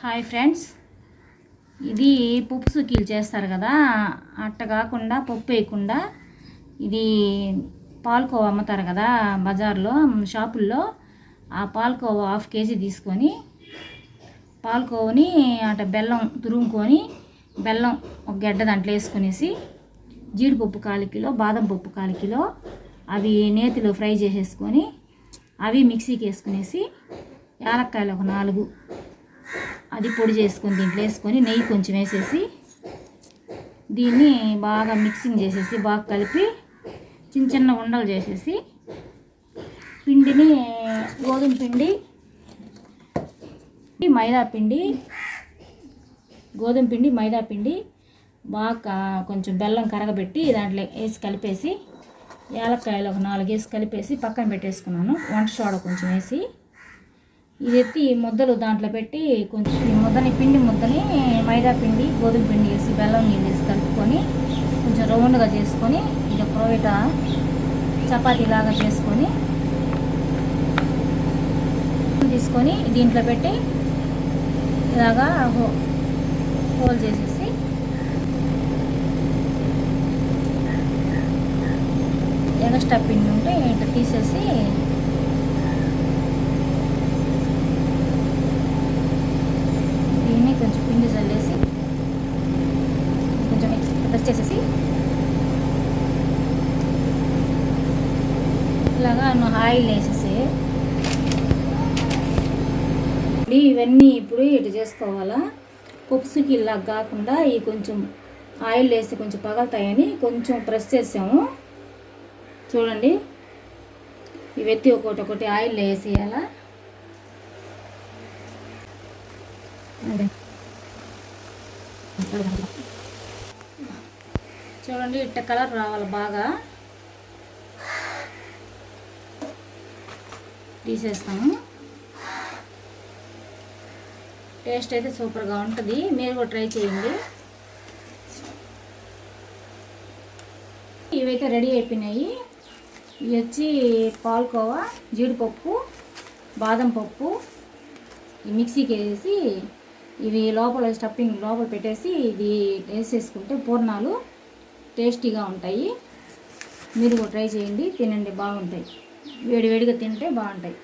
Hi friends, ఇది పప్పు సుకీలు చేస్తారు కదా, అట్ట కాకుండా పప్పు వేయకుండా ఇది పాలకోవా అమ్ముతారు కదా బజార్లో షాపుల్లో. ఆ పాలకోవా 1/2 kg తీసుకొని పాలకోవని అట బెల్లం తురుముకొని బెల్లం ఒక గడ్డ దాంట్లో వేసుకునేసి జీడిపప్పు 1/4 కిలో, బాదం పప్పు 1/4 కిలో అవి నేతిలో ఫ్రై చేసేసుకొని అవి మిక్సీకి వేసుకునేసి యాలక్కాయలు ఒక 4 అది పొడి చేసుకొని దీంట్లో వేసుకొని నెయ్యి కొంచెం వేసేసి దీన్ని బాగా మిక్సింగ్ చేసేసి బాగా కలిపి చిన్న చిన్న ఉండలు చేసేసి పిండిని గోధుమ పిండి, మైదా పిండి, గోధుమ పిండి, మైదా పిండి బాగా కొంచెం బెల్లం కరగబెట్టి దాంట్లో వేసి కలిపేసి యాలక్కాయలు ఒక 4 వేసి కలిపేసి పక్కన పెట్టేసుకున్నాను. వంట సోడా కొంచెం వేసి ఇది ఎత్తి ముద్దలు దాంట్లో పెట్టి కొంచెం పిండి ముద్దని మైదా పిండి, గోధుమ పిండి వేసి బెల్లం నీళ్ళు వేసి కలుపుకొని కొంచెం రౌండ్గా చేసుకొని ఇది ఒక రోయిట చపాతీలాగా చేసుకొని తీసుకొని దీంట్లో పెట్టి ఇలాగా హోల్ చేసేసి ఎక్స్ట్రా పిండి ఉంటే ఇట్లా తీసేసి దీన్ని కొంచెం పిండి చల్లేసి కొంచెం ప్రెస్ చేసేసి ఇలాగా ఆయిల్ వేసేసి ఇవన్నీ ఇప్పుడు ఇటు చేసుకోవాలా. పప్సుకి ఇలా కాకుండా ఈ కొంచెం ఆయిల్ వేస్తే కొంచెం పగలుతాయని కొంచెం ప్రెస్ చేసాము. చూడండి, ఇవి ఎత్తి ఒకటి ఆయిల్ వేసేయాలా. చూడండి, ఇట్ట కలర్ రావాలి, బాగా తీసేస్తాము. టేస్ట్ అయితే సూపర్గా ఉంటుంది, మీరు కూడా ట్రై చేయండి. ఇవైతే రెడీ అయిపోయినాయి. ఇవి వచ్చి పాలకోవా, జీడిపప్పు, బాదం పప్పు ఈ మిక్సీకి వేసి ఇవి లోపల స్టఫింగ్ లోపల పెట్టేసి ఇది వేసేసుకుంటే పూర్ణాలు టేస్టీగా ఉంటాయి. మీరు కూడా ట్రై చేయండి, తినండి, బాగుంటాయి. వేడివేడిగా తింటే బాగుంటాయి.